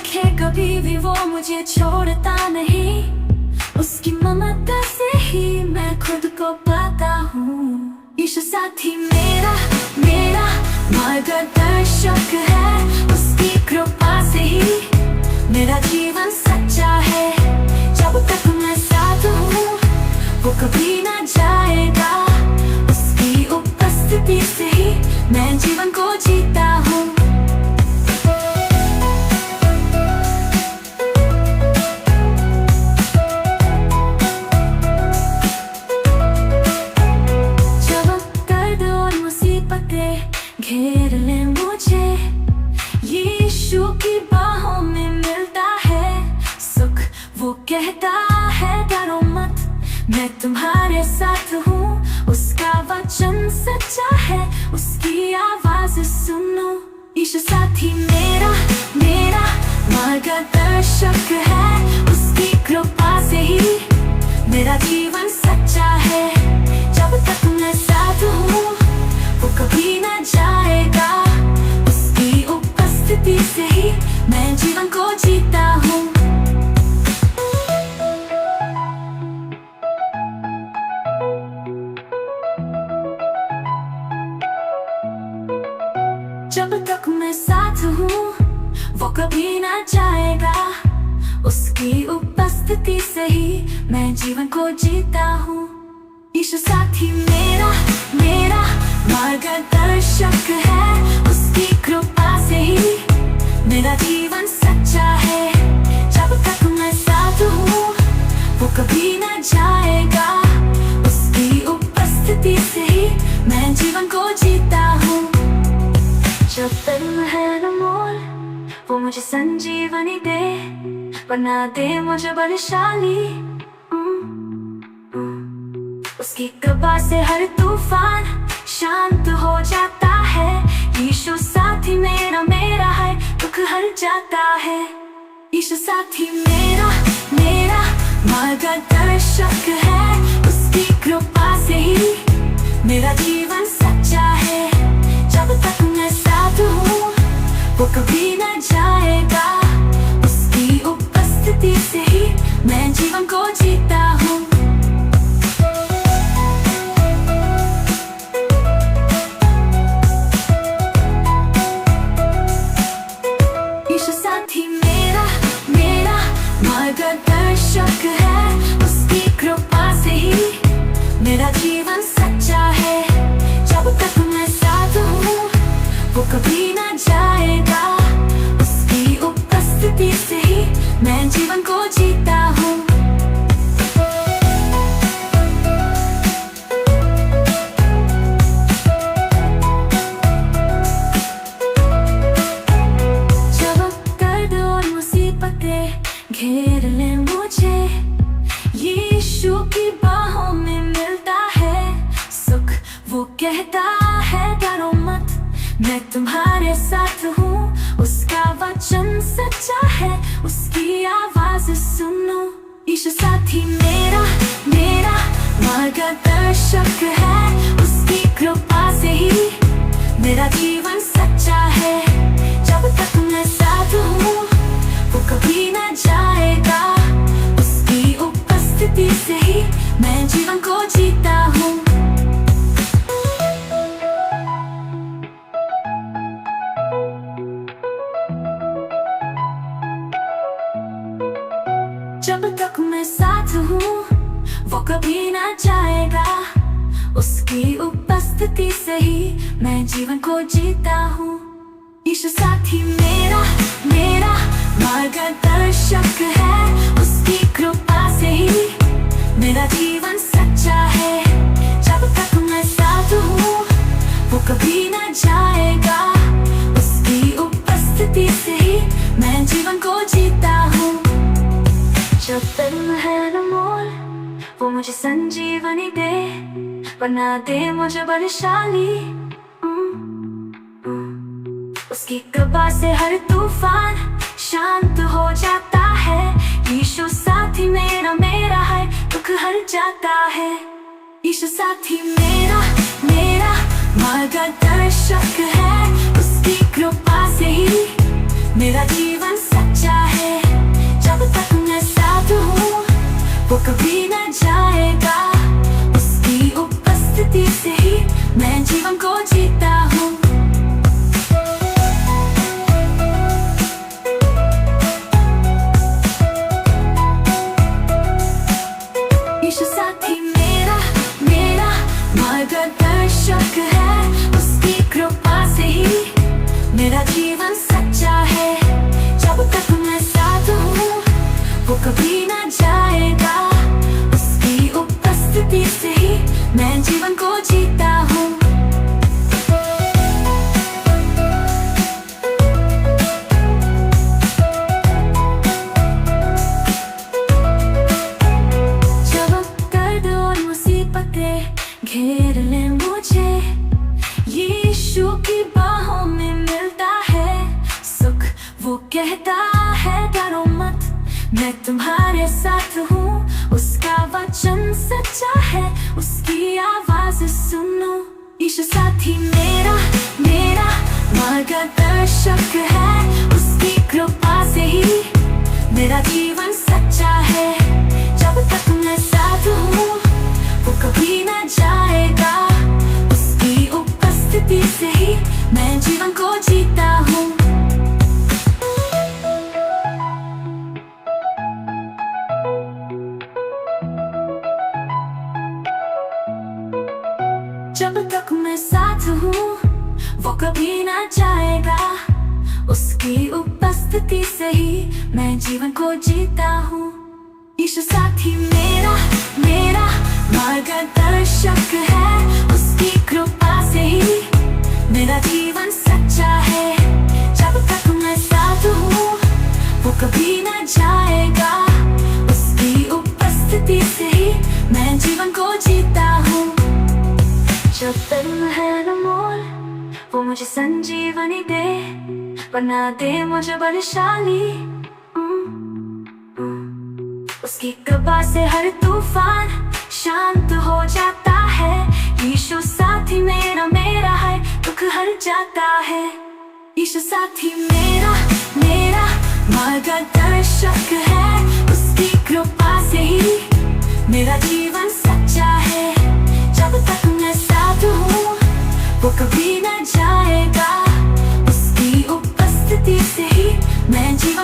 रखे कभी भी वो मुझे छोड़ता नहीं। उसकी ममता से ही मैं खुद को पाता हूँ। यीशु साथी मेरा मेरा मार्गदर्शक है। उसकी कृपा से ही मेरा जीवन सच्चा है। जब तक मैं साथ हूँ वो कभी ना जाएगा। उसकी उपस्थिति से ही मैं जीवन को जीता हूँ। घेर ले मुझे, यीशु की बाहों में मिलता है सुख। वो कहता है डरो मत, मैं तुम्हारे साथ हूँ। उसका वचन सच्चा है, उसकी आवाज सुनो। यीशु साथी मेरा मेरा मार्गदर्शक है। उसकी कृपा से ही मेरा जीवन सच्चा है। जब तक मैं साथ हूँ वो कभी ना जाएगा। उसकी उपस्थिति से ही मैं जीवन को जीता हूँ। जब तक मैं साथ हूँ वो कभी ना जाएगा। उसकी उपस्थिति से ही मैं जीवन को जीता हूँ। यीशु साथी मेरा मेरा मार्गदर्शक है। उसकी कृपा से ही मेरा जीवन सच्चा है। जब तक मैं साथ हूँ वो कभी ना जाएगा। उसकी उपस्थिति से ही मैं जीवन को जीता हूँ। जब दिल है अनमोल वो मुझे संजीवनी दे, बना दे मुझे बलशाली। उसकी कृपा से हर तूफान शांत हो जाता है। यीशु साथी मेरा मेरा है, दुख हर जाता है। यीशु साथी मेरा मेरा मार्गदर्शक है। उसकी कृपा से ही मेरा जीवन सच्चा है। जब तक मैं साथ हूँ वो कभी ना जाएगा। उसकी उपस्थिति से ही मैं जीवन को जीता हूँ। मार्गदर्शक है। उसकी कृपा से ही मेरा जीवन सच्चा है। जब तक मैं साथ हूँ वो कभी ना जाएगा। उसकी उपस्थिति से ही मैं जीवन को जीता हूँ। घेर ले मुझे, यीशु की बाहों में मिलता है सुख। वो कहता है डरो मत, मैं तुम्हारे साथ हूँ। उसका वचन सच्चा है, उसकी आवाज सुनो। यीशु साथी मेरा मेरा मार्गदर्शक है। उसकी कृपा से ही मेरा जीवन सच्चा है। जब तक मैं साथ हूँ वो कभी ना जाएगा। उसकी उपस्थिति से ही मैं जीवन को जीता हूँ। जब तक मैं साथ हूँ वो कभी ना जाएगा। उसकी उपस्थिति से ही मैं जीवन को जीता हूँ। यीशु साथी मेरा मेरा मार्गदर्शक है। उसकी कृपा से ही मेरा जीवन सच्चा है। जब तक मैं साथ हूँ वो कभी ना जाएगा। उसकी उपस्थिति से ही मैं जीवन को जीता हूँ। जब दिल है अनमोल वो मुझे संजीवनी दे, बना दे मुझे बलशाली। उसकी कृपा से हर तूफान शांत हो जाता है। यीशु साथी मेरा मेरा है, दुख हर जाता है। यीशु साथी मेरा मेरा मार्गदर्शक है। उसकी कृपा से ही मेरा जीवन सच्चा वो कभी न जाएगा। उसकी उपस्थिति से ही मैं जीवन को जीता हूँ। यीशु साथी मेरा मेरा मार्गदर्शक है। उसकी कृपा से ही मेरा जीवन सच्चा है। जब तक मैं साथ हूँ वो कभी न जाएगा। उसकी उपस्थिति से ही मैं जीवन को जीता हूँ। जब दर्द और मुसीबतें घेर ले मुझे, यीशु की बाहों में मिलता है सुख। वो कहता है डरो मत, मैं तुम्हारे साथ हूँ। उसका वचन सच्चा है, उसकी आवाज सुनो। यीशु साथी मेरा मेरा मार्गदर्शक है। उसकी कृपा से ही मेरा जीवन सच्चा है। जब तक मैं साथ हूँ वो कभी न जाएगा। उसकी उपस्थिति से ही मैं जीवन को जीता हूँ। जब तक मैं साथ हूँ वो कभी न जाएगा। उसकी उपस्थिति से ही मैं जीवन को जीता हूँ। यीशु साथी मेरा मेरा मार्गदर्शक है। उसकी कृपा से ही मेरा जीवन सच्चा है। जब तक मैं साथ हूँ वो कभी न जाएगा। उसकी उपस्थिति से ही मैं जीवन को जीता हूँ। जो तन है अनमोल वो मुझे संजीवनी दे, बना दे मुझे बलशाली। उसकी कृपा से हर तूफान शांत हो जाता है। यीशु साथी मेरा मेरा है, दुख हर जाता है। यीशु साथी मेरा मेरा मार्गदर्शक है। उसकी कृपा से ही मेरा जीवन सच्चा है। जब तक मैं साथ हूँ वो कभी न जाएगा। उसकी उपस्थिति से ही मैं जीवन